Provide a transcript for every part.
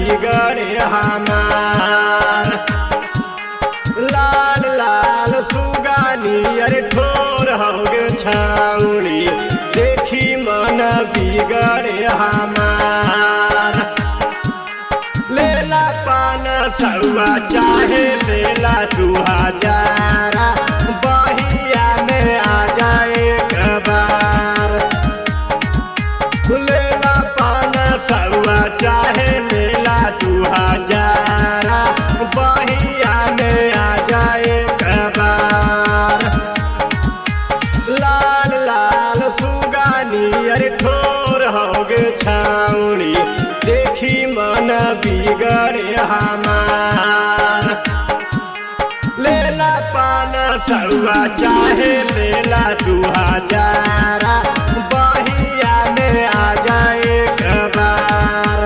बिगड़े हमार। लाल लाल सुगानियर ठोर होगे छाउनी देखी मन बिगड़े हमार। लेला पान सौआ चाहे लेला 2000 बहिया में आ जाए कबार। लेला पान सौआ चाहे लेला 2000 बहिया में आ जाए कबार। लाल लाल सुगानियर ठोर होगे छाउनी देखी मन बिगड़े हमार। लेला पान सौआ चाहे लेला 2000 बहिया में आ जाए कबार।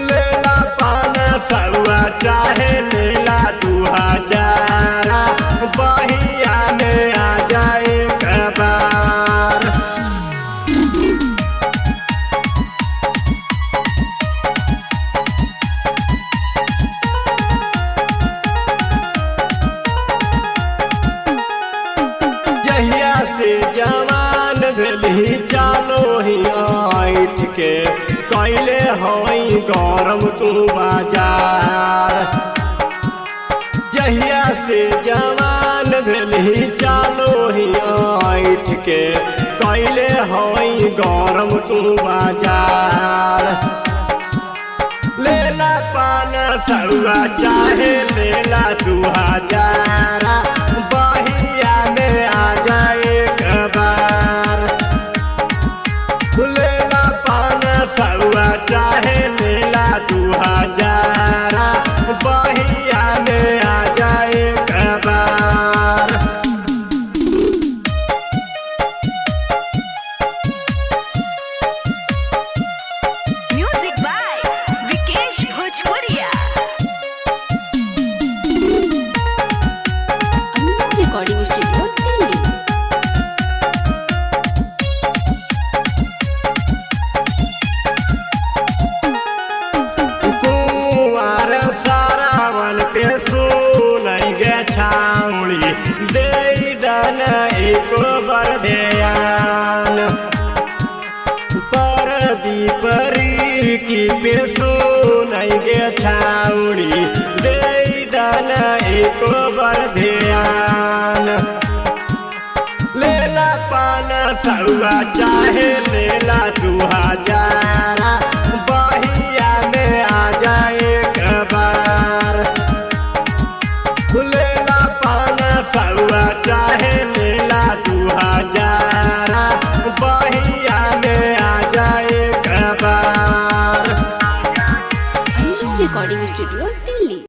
लेला पान सौआ चाहे लेला 2000 बहिया में आ जाए कबार। जहिया से जवान भेली चालो ही ऐठ के कैले हई गरम तू बाजार। जहिया से जवान भेली चालो ही ऐठ के कैले हई गरम तू बाजार। लेला पान सौआ चाहे लेला 2000 बहिया में आ जाए कबार। लेला पान सौआ चाहे लेला 2000 बहिया में आ जाए कबार। म्यूजिक बाय विकेश भोजपुरिया। Annu recording studio Delhi. कुंवर सारावन पे सुनैगे छाउनी दे दन एको बर ध्यान। परदीप की पे सुनैगे छाउनी दे दन एको बर ध्यान। लेला पान सौआ चाहे लेला 2000